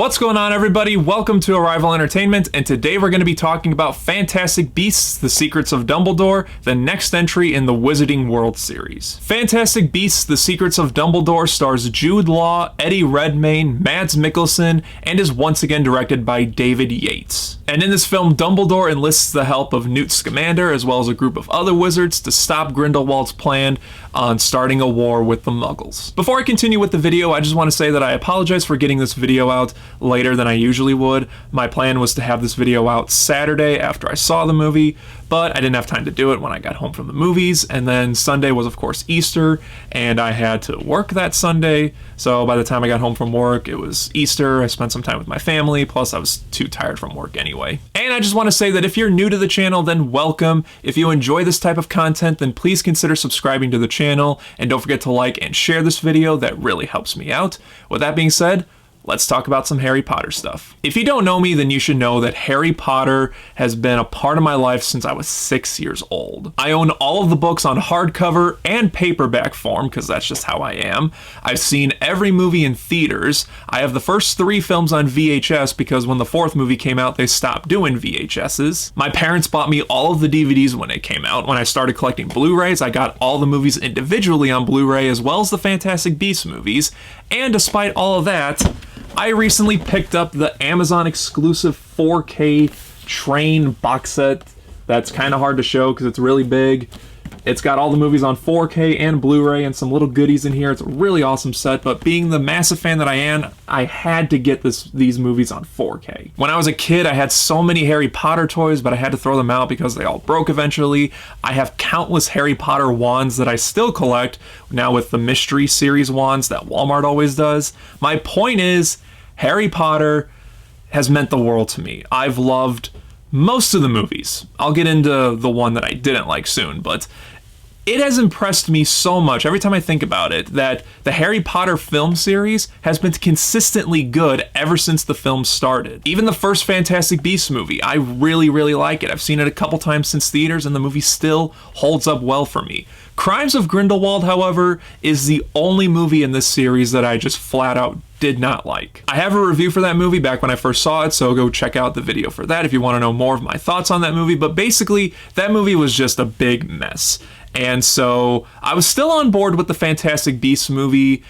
What's going on, everybody? Welcome to Arrival Entertainment, and today we're going to be talking about Fantastic Beasts: The Secrets of Dumbledore, the next entry in the Wizarding World series. Fantastic Beasts: The Secrets of Dumbledore stars Jude Law, Eddie Redmayne, Mads Mikkelsen, and is once again directed by David Yates. And in this film, Dumbledore enlists the help of Newt Scamander as well as a group of other wizards to stop Grindelwald's plan on starting a war with the Muggles. Before I continue with the video, I just want to say that I apologize for getting this video out later than I usually would. My plan was to have this video out Saturday after I saw the movie, but I didn't have time to do it when I got home from the movies, and then Sunday was of course Easter, and I had to work that Sunday, so by the time I got home from work, it was Easter. I spent some time with my family, plus I was too tired from work anyway. And I just want to say that if you're new to the channel, then welcome. If you enjoy this type of content, then please consider subscribing to the channel, and don't forget to like and share this video. That really helps me out. With that being said, let's talk about some Harry Potter stuff. If you don't know me, then you should know that Harry Potter has been a part of my life since I was 6 years old. I own all of the books on hardcover and paperback form, because that's just how I am. I've seen every movie in theaters. I have the first 3 films on VHS because when the 4th movie came out, they stopped doing VHSs. My parents bought me all of the DVDs when they came out. When I started collecting Blu-rays, I got all the movies individually on Blu-ray as well as the Fantastic Beasts movies. And despite all of that, I recently picked up the Amazon exclusive 4K Train box set. That's kind of hard to show because it's really big. It's got all the movies on 4K and Blu-ray and some little goodies in here. It's a really awesome set, but being the massive fan that I am, I had to get these movies on 4K. When I was a kid, I had so many Harry Potter toys, but I had to throw them out because they all broke eventually. I have countless Harry Potter wands that I still collect, now with the Mystery Series wands that Walmart always does. My point is, Harry Potter has meant the world to me. I've loved most of the movies. I'll get into the one that I didn't like soon, but it has impressed me so much every time I think about it that the Harry Potter film series has been consistently good ever since the film started. Even the first Fantastic Beasts movie, I really like it. I've seen it a couple times since theaters and the movie still holds up well for me. Crimes of Grindelwald, however, is the only movie in this series that I just flat out did not like. I have a review for that movie back when I first saw it, so go check out the video for that if you want to know more of my thoughts on that movie, but basically, that movie was just a big mess. And so, I was still on board with the Fantastic Beasts movie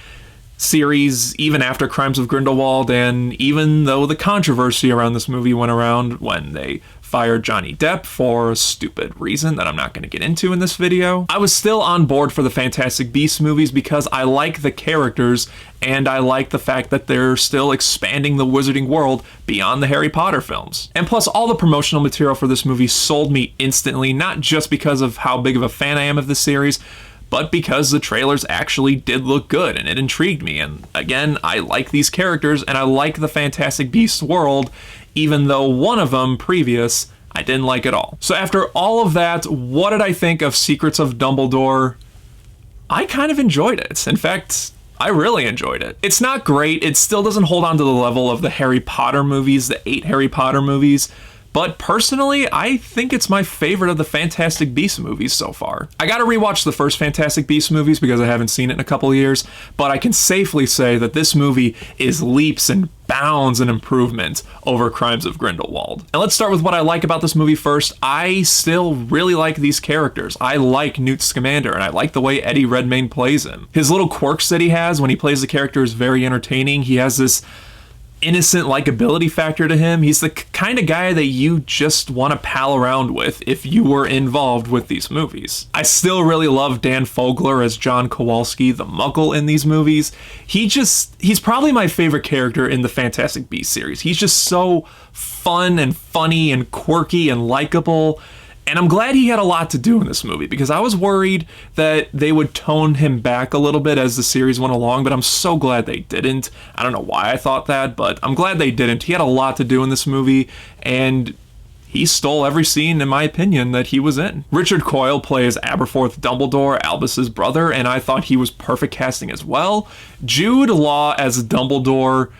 series even after Crimes of Grindelwald, and even though the controversy around this movie went around when they fired Johnny Depp for a stupid reason that I'm not going to get into in this video, I was still on board for the Fantastic Beasts movies because I like the characters and I like the fact that they're still expanding the Wizarding World beyond the Harry Potter films. And plus, all the promotional material for this movie sold me instantly, not just because of how big of a fan I am of the series, but because the trailers actually did look good and it intrigued me. And again, I like these characters and I like the Fantastic Beasts world, even though one of them, previous, I didn't like at all. So after all of that, what did I think of Secrets of Dumbledore? I kind of enjoyed it. In fact, I really enjoyed it. It's not great. It still doesn't hold on to the level of the Harry Potter movies, the 8 Harry Potter movies. But personally, I think it's my favorite of the Fantastic Beasts movies so far. I gotta rewatch the first Fantastic Beasts movies because I haven't seen it in a couple of years, but I can safely say that this movie is leaps and bounds an improvement over Crimes of Grindelwald. And let's start with what I like about this movie first. I still really like these characters. I like Newt Scamander, and I like the way Eddie Redmayne plays him. His little quirks that he has when he plays the character is very entertaining. He has this innocent likability factor to him. He's the kind of guy that you just want to pal around with if you were involved with these movies. I still really love Dan Fogler as John Kowalski, the Muggle in these movies. He's probably my favorite character in the Fantastic Beasts series. He's just so fun and funny and quirky and likable. And I'm glad he had a lot to do in this movie because I was worried that they would tone him back a little bit as the series went along, but I'm so glad they didn't. I don't know why I thought that, but I'm glad they didn't. He had a lot to do in this movie, and he stole every scene, in my opinion, that he was in. Richard Coyle plays Aberforth Dumbledore, Albus's brother, and I thought he was perfect casting as well. Jude Law as Dumbledore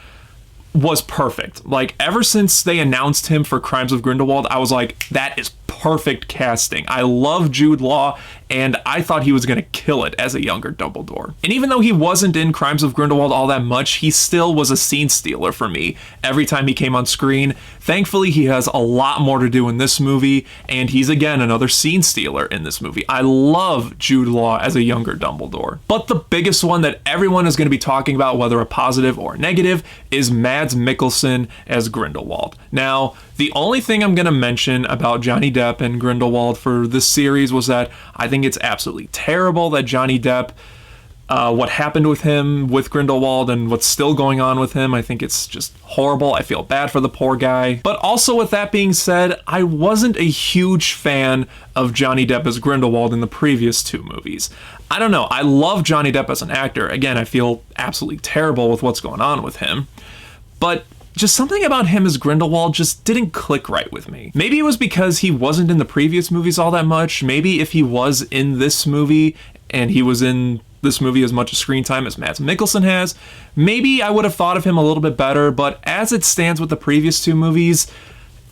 was perfect. Like, ever since they announced him for Crimes of Grindelwald, I was like, that is perfect casting. I love Jude Law, and I thought he was going to kill it as a younger Dumbledore. And even though he wasn't in Crimes of Grindelwald all that much, he still was a scene stealer for me every time he came on screen. Thankfully, he has a lot more to do in this movie, and he's again another scene stealer in this movie. I love Jude Law as a younger Dumbledore. But the biggest one that everyone is going to be talking about, whether a positive or negative, is Mads Mikkelsen as Grindelwald. Now, the only thing I'm going to mention about Johnny Depp and Grindelwald for this series was that I think it's absolutely terrible that Johnny Depp, what happened with him with Grindelwald and what's still going on with him, I think it's just horrible. I feel bad for the poor guy. But also, with that being said, I wasn't a huge fan of Johnny Depp as Grindelwald in the previous two movies. I don't know. I love Johnny Depp as an actor. Again, I feel absolutely terrible with what's going on with him. But just something about him as Grindelwald just didn't click right with me. Maybe it was because he wasn't in the previous movies all that much. Maybe if he was in this movie and he was in this movie as much screen time as Mads Mikkelsen has, maybe I would have thought of him a little bit better, but as it stands with the previous two movies,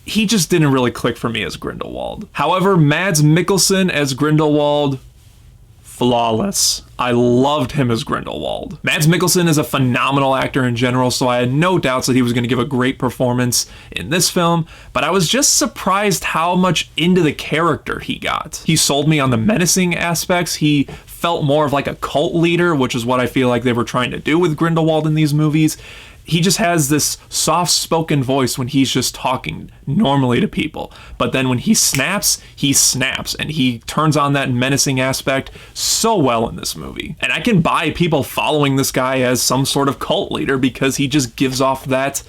he just didn't really click for me as Grindelwald. However, Mads Mikkelsen as Grindelwald, flawless. I loved him as Grindelwald. Mads Mikkelsen is a phenomenal actor in general, so I had no doubts that he was going to give a great performance in this film, but I was just surprised how much into the character he got. He sold me on the menacing aspects. He felt more of like a cult leader, which is what I feel like they were trying to do with Grindelwald in these movies. He just has this soft-spoken voice when he's just talking normally to people. But then when he snaps, and he turns on that menacing aspect so well in this movie. And I can buy people following this guy as some sort of cult leader because he just gives off that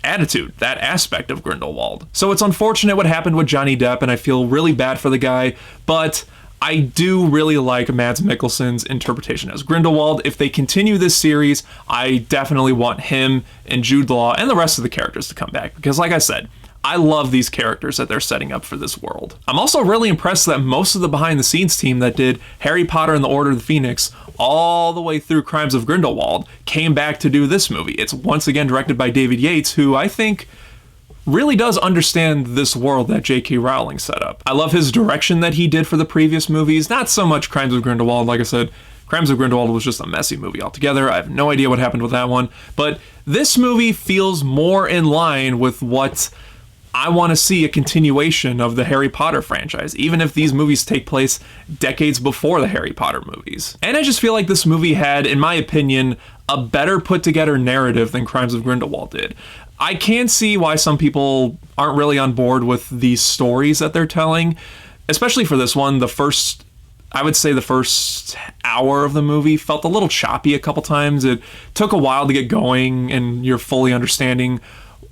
attitude, that aspect of Grindelwald. So it's unfortunate what happened with Johnny Depp, and I feel really bad for the guy, but I do really like Mads Mikkelsen's interpretation as Grindelwald. If they continue this series, I definitely want him and Jude Law and the rest of the characters to come back, because like I said, I love these characters that they're setting up for this world. I'm also really impressed that most of the behind-the-scenes team that did Harry Potter and the Order of the Phoenix all the way through Crimes of Grindelwald came back to do this movie. It's once again directed by David Yates, who I think really does understand this world that J.K. Rowling set up. I love his direction that he did for the previous movies. Not so much Crimes of Grindelwald. Like I said, Crimes of Grindelwald was just a messy movie altogether. I have no idea what happened with that one. But this movie feels more in line with what I want to see, a continuation of the Harry Potter franchise, even if these movies take place decades before the Harry Potter movies. And I just feel like this movie had, in my opinion, a better put-together narrative than Crimes of Grindelwald did. I can see why some people aren't really on board with these stories that they're telling, especially for this one. I would say the first hour of the movie felt a little choppy a couple times. It took a while to get going and you're fully understanding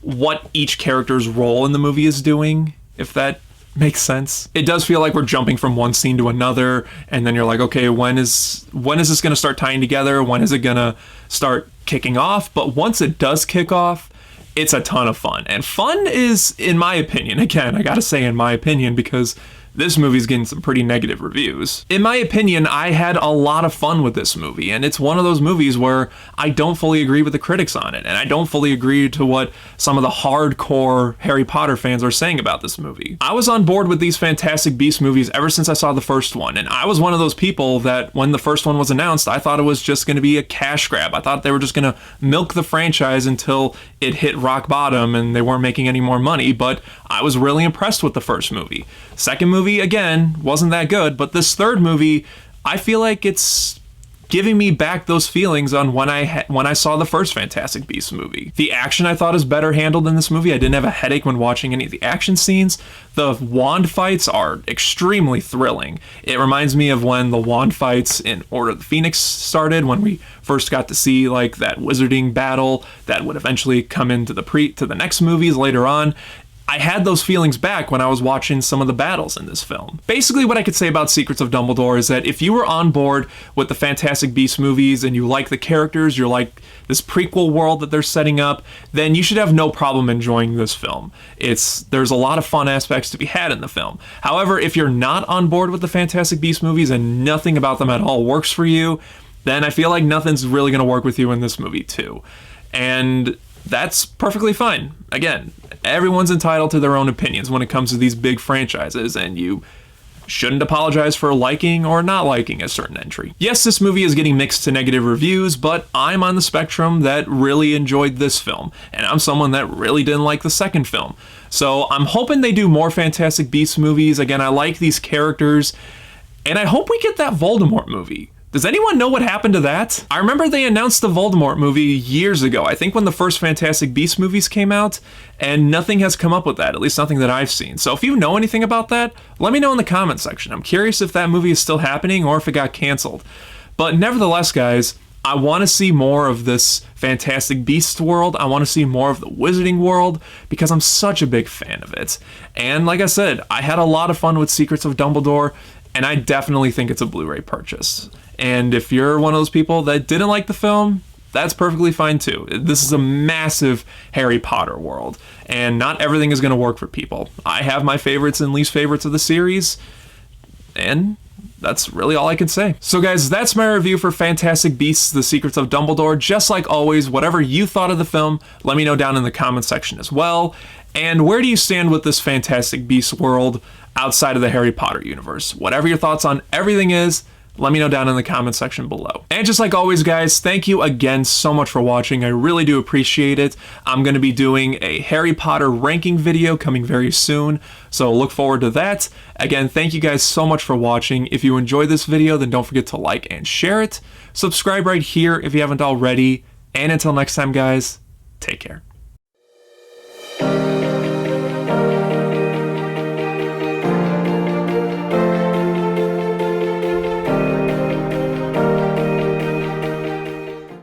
what each character's role in the movie is doing, if that makes sense. It does feel like we're jumping from one scene to another, and then you're like, okay, when is this going to start tying together? When is it going to start kicking off? But once it does kick off, it's a ton of fun. And fun is, in my opinion, again, I gotta say in my opinion, because this movie's getting some pretty negative reviews. In my opinion, I had a lot of fun with this movie, and it's one of those movies where I don't fully agree with the critics on it, and I don't fully agree to what some of the hardcore Harry Potter fans are saying about this movie. I was on board with these Fantastic Beasts movies ever since I saw the first one, and I was one of those people that when the first one was announced, I thought it was just going to be a cash grab. I thought they were just going to milk the franchise until it hit rock bottom and they weren't making any more money, but I was really impressed with the first movie. Second movie, again, wasn't that good, but this third movie, I feel like it's giving me back those feelings on when I saw the first Fantastic Beasts movie. The action I thought is better handled in this movie. I didn't have a headache when watching any of the action scenes. The wand fights are extremely thrilling. It reminds me of when the wand fights in Order of the Phoenix started, when we first got to see like that wizarding battle that would eventually come into the next movies later on. I had those feelings back when I was watching some of the battles in this film. Basically, what I could say about Secrets of Dumbledore is that if you were on board with the Fantastic Beasts movies and you like the characters, you like this prequel world that they're setting up, then you should have no problem enjoying this film. There's a lot of fun aspects to be had in the film. However, if you're not on board with the Fantastic Beasts movies and nothing about them at all works for you, then I feel like nothing's really going to work with you in this movie too. And that's perfectly fine. Again, everyone's entitled to their own opinions when it comes to these big franchises, and you shouldn't apologize for liking or not liking a certain entry. Yes, this movie is getting mixed to negative reviews, but I'm on the spectrum that really enjoyed this film, and I'm someone that really didn't like the second film. So I'm hoping they do more Fantastic Beasts movies. Again, I like these characters, and I hope we get that Voldemort movie. Does anyone know what happened to that? I remember they announced the Voldemort movie years ago, I think when the first Fantastic Beasts movies came out, and nothing has come up with that, at least nothing that I've seen. So if you know anything about that, let me know in the comment section. I'm curious if that movie is still happening or if it got canceled. But nevertheless, guys, I want to see more of this Fantastic Beasts world. I want to see more of the Wizarding world because I'm such a big fan of it. And like I said, I had a lot of fun with Secrets of Dumbledore, and I definitely think it's a Blu-ray purchase. And if you're one of those people that didn't like the film, that's perfectly fine too. This is a massive Harry Potter world, and not everything is going to work for people. I have my favorites and least favorites of the series, and that's really all I can say. So guys, that's my review for Fantastic Beasts: The Secrets of Dumbledore. Just like always, whatever you thought of the film, let me know down in the comment section as well. And where do you stand with this Fantastic Beasts world outside of the Harry Potter universe? Whatever your thoughts on everything is, let me know down in the comment section below. And just like always, guys, thank you again so much for watching. I really do appreciate it. I'm going to be doing a Harry Potter ranking video coming very soon, so look forward to that. Again, thank you guys so much for watching. If you enjoyed this video, then don't forget to like and share it. Subscribe right here if you haven't already. And until next time, guys, take care.